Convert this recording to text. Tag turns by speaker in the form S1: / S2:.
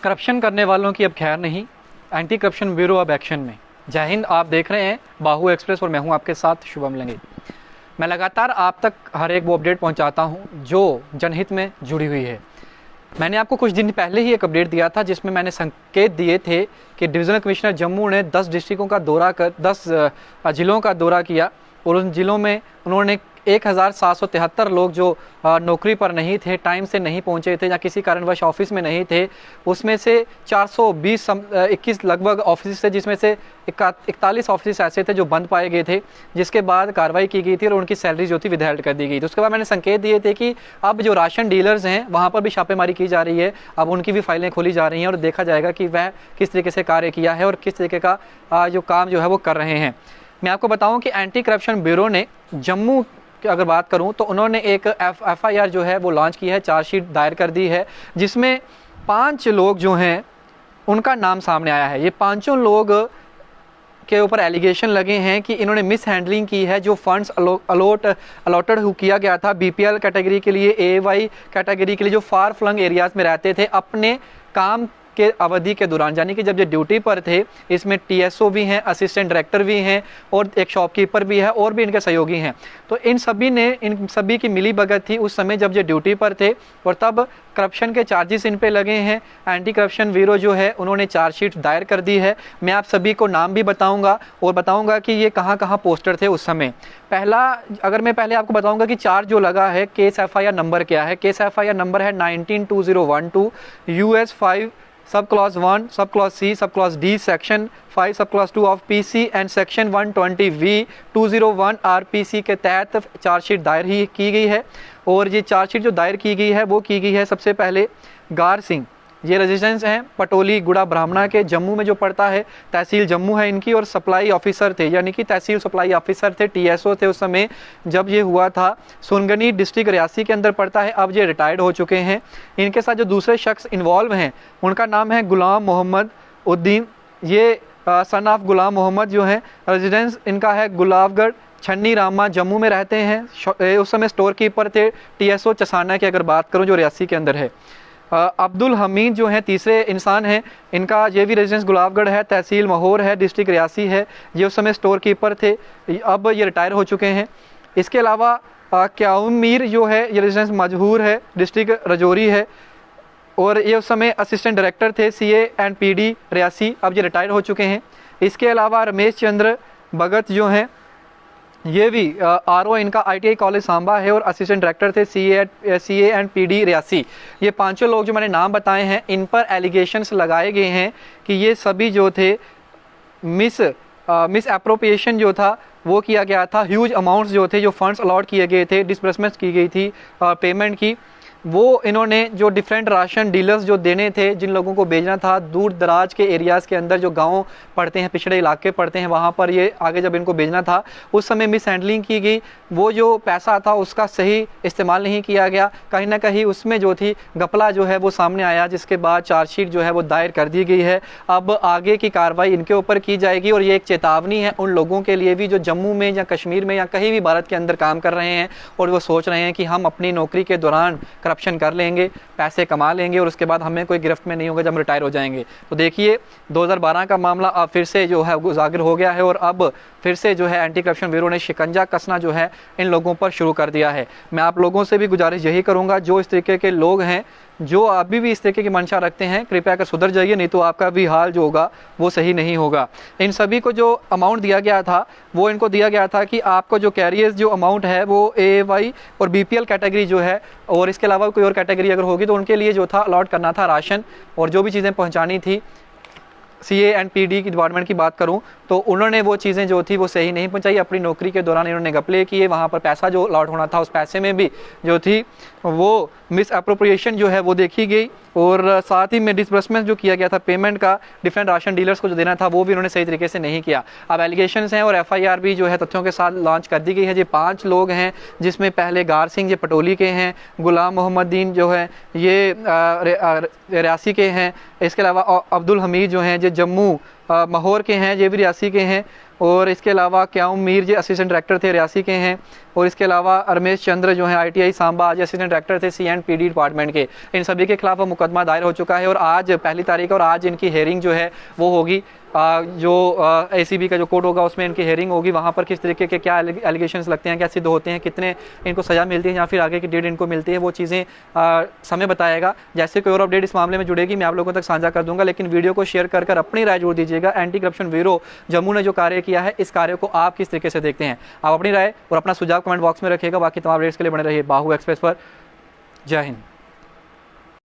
S1: Corruption करने वालों की अब खैर नहीं, एंटी करप्शन ब्यूरो अब एक्शन में। जय हिंद, आप देख रहे हैं बाहू एक्सप्रेस और मैं हूं आपके साथ शुभम लंगे। मैं लगातार आप तक हर एक वो अपडेट पहुंचाता हूं जो जनहित में जुड़ी हुई है। मैंने आपको कुछ दिन पहले ही एक अपडेट दिया था जिसमें मैंने संकेत दिए थे कि डिविजनल कमिश्नर जम्मू ने 10 डिस्ट्रिक्टों का दौरा कर 10 जिलों का दौरा किया और उन जिलों में उन्होंने 1773 लोग जो नौकरी पर नहीं थे, टाइम से नहीं पहुंचे थे या किसी कारणवश ऑफिस में नहीं थे, उसमें से 421 लगभग ऑफिस थे, जिसमें से 41 ऑफिस ऐसे थे जो बंद पाए गए थे, जिसके बाद कार्रवाई की गई थी और उनकी सैलरी जो थी विदहेल्ड कर दी गई। तो उसके बाद मैंने संकेत दिए थे कि अब जो राशन डीलर्स हैं वहाँ पर भी छापेमारी की जा रही है, अब उनकी भी फाइलें खोली जा रही हैं और देखा जाएगा कि वह किस तरीके से कार्य किया है और किस तरीके का जो काम जो है वो कर रहे हैं। मैं आपको बताऊं कि एंटी करप्शन ब्यूरो ने जम्मू की अगर बात करूं तो उन्होंने एक FIR जो है वो लॉन्च की है, चार्जशीट दायर कर दी है, जिसमें 5 लोग जो हैं उनका नाम सामने आया है। ये पांचों लोग के ऊपर एलिगेशन लगे हैं कि इन्होंने मिस हैंडलिंग की है। जो फंड्स अलॉटेड किया गया था BPL कैटेगरी के लिए, AY कैटेगरी के लिए, जो फार फ्लंग एरियाज में रहते थे, अपने काम के अवधि के दौरान, यानी कि जब ये ड्यूटी पर थे, इसमें TSO भी हैं, असिस्टेंट डायरेक्टर भी हैं और एक शॉपकीपर भी है और भी इनके सहयोगी हैं। तो इन सभी की मिली भगत थी उस समय जब ये ड्यूटी पर थे और तब करप्शन के चार्जेस इन पे लगे हैं। एंटी करप्शन ब्यूरो जो है उन्होंने चार्जशीट दायर कर दी है। मैं आप सभी को नाम भी बताऊंगा और बताऊंगा कि ये कहां कहां पोस्टर थे उस समय। अगर मैं पहले आपको बताऊंगा कि चार्ज जो लगा है, केस FIR नंबर क्या है। केस FIR नंबर है 192012 US 5 sub clause 1 sub clause C sub clause D section 5 sub clause 2 of PC and section 120V 201 RPC के तहत चार्जशीट दायर ही की गई है। और ये चार्जशीट जो दायर की गई है वो की गई है सबसे पहले गार सिंह, ये रेजिडेंस हैं पटोली गुड़ा ब्राह्मणा के, जम्मू में जो पड़ता है, तहसील जम्मू है इनकी, और सप्लाई ऑफिसर थे, यानी कि तहसील सप्लाई ऑफिसर थे, TSO थे उस समय जब ये हुआ था। सुनगनी डिस्ट्रिक्ट रियासी के अंदर पड़ता है, अब ये रिटायर्ड हो चुके हैं। इनके साथ जो दूसरे शख्स इन्वॉल्व हैं उनका नाम है गुलाम मोहम्मद उद्दीन, ये सन ऑफ गुलाम मोहम्मद जो है, रेजिडेंस इनका है गुलाबगढ़ छन्नी रामा, जम्मू में रहते हैं। उस समय स्टोर कीपर थे TSO चसाना की अगर बात करूँ जो रियासी के अंदर है। अब्दुल हमीद जो हैं तीसरे इंसान हैं, इनका ये भी रेजिडेंस गुलाबगढ़ है, तहसील महोर है, डिस्ट्रिक्ट रियासी है, ये उस समय स्टोर कीपर थे, अब ये रिटायर हो चुके हैं। इसके अलावा क्याउम मीर जो है ये रेजिडेंस मजहूर है, डिस्ट्रिक्ट रजौरी है, और ये उस समय असिस्टेंट डायरेक्टर थे CA एंड PD रियासी, अब ये रिटायर हो चुके हैं। इसके अलावा रमेश चंद्र भगत जो हैं, ये भी RO इनका ITI कॉलेज सांबा है और असिस्टेंट डायरेक्टर थे CA एंड PD रियासी। ये पांचों लोग जो मैंने नाम बताए हैं, इन पर एलिगेशंस लगाए गए हैं कि ये सभी जो थे मिस एप्रोप्रिएशन जो था वो किया गया था। ह्यूज अमाउंट्स जो थे, जो फंड्स अलॉट किए गए थे, डिसबर्समेंट की गई थी पेमेंट की, वो इन्होंने जो डिफरेंट राशन डीलर्स जो देने थे, जिन लोगों को भेजना था दूर दराज के एरियाज़ के अंदर, जो गांव पड़ते हैं, पिछड़े इलाके पड़ते हैं, वहाँ पर ये आगे जब इनको भेजना था उस समय मिस हैंडलिंग की गई। वो जो पैसा था उसका सही इस्तेमाल नहीं किया गया, कहीं ना कहीं उसमें जो थी घपला जो है वो सामने आया, जिसके बाद चार्जशीट जो है वो दायर कर दी गई है। अब आगे की कार्रवाई इनके ऊपर की जाएगी और ये एक चेतावनी है उन लोगों के लिए भी जो जम्मू में या कश्मीर में या कहीं भी भारत के अंदर काम कर रहे हैं और वो सोच रहे हैं कि हम अपनी नौकरी के दौरान करप्शन कर लेंगे, पैसे कमा लेंगे और उसके बाद हमें कोई गिरफ्त में नहीं होगा जब हम रिटायर हो जाएंगे। तो देखिए 2012 का मामला अब फिर से जो है उजागर हो गया है और अब फिर से जो है एंटी करप्शन ब्यूरो ने शिकंजा कसना जो है इन लोगों पर शुरू कर दिया है। मैं आप लोगों से भी गुजारिश यही करूंगा, जो इस तरीके के लोग हैं, जो अभी भी इस तरीके की मंशा रखते हैं, कृपया कर सुधर जाइए, नहीं तो आपका भी हाल जो होगा वो सही नहीं होगा। इन सभी को जो अमाउंट दिया गया था वो इनको दिया गया था कि आपको जो कैरियर्स जो अमाउंट है वो AY और BPL कैटेगरी जो है, और इसके अलावा कोई और कैटेगरी अगर होगी तो उनके लिए जो था अलॉट करना था राशन और जो भी चीज़ें पहुँचानी थी। CA एंड PD की डिपार्टमेंट की बात करूं तो उन्होंने वो चीज़ें जो थी वो सही नहीं पहुंचाई। अपनी नौकरी के दौरान इन्होंने घपले किए, वहाँ पर पैसा जो अलॉट होना था उस पैसे में भी जो थी वो मिस एप्रोप्रिएशन जो है वो देखी गई, और साथ ही में डिसबर्समेंट जो किया गया था पेमेंट का डिफरेंट राशन डीलर्स को जो देना था वो भी उन्होंने सही तरीके से नहीं किया। अब एलिगेशंस हैं और FIR भी जो है तथ्यों के साथ लॉन्च कर दी गई है। ये 5 लोग हैं, जिसमें पहले गार सिंह ये पटोली के हैं, गुलाम मोहम्मदीन जो है ये रियासी के हैं, इसके अलावा अब्दुल हमीद जो हैं ये जम्मू महोर के हैं, ये भी रियासी के हैं, और इसके अलावा क्याउम मीर जी असिस्टेंट डायरेक्टर थे रियासी के हैं। और इसके अलावा रमेश चंद्र जो है ITI सांबा, आज असिस्टेंट डायरेक्टर थे C&PD डिपार्टमेंट के, इन सभी के खिलाफ मुकदमा दायर हो चुका है और आज पहली तारीख और आज इनकी हेयरिंग जो है वो होगी। जो ACB का जो कोर्ट होगा उसमें इनकी हेयरिंग होगी, वहाँ पर किस तरीके के क्या एलिगेशंस लगते हैं, क्या सिद्ध होते हैं, कितने इनको सज़ा मिलती है या फिर आगे की डेट इनको मिलती है, वो चीज़ें समय बताएगा। जैसे कोई और अपडेट इस मामले में जुड़ेगी मैं आप लोगों तक साझा कर दूंगा, लेकिन वीडियो को शेयर कर अपनी राय जोड़ दीजिएगा। एंटी करप्शन ब्यूरो जम्मू ने जो कार्य किया है, इस कार्य को आप किस तरीके से देखते हैं, आप अपनी राय और अपना सुझाव कमेंट बॉक्स में रखिएगा। बाकी तमाम अपडेट्स के लिए बने रहिए बाहू एक्सप्रेस पर। जय हिंद।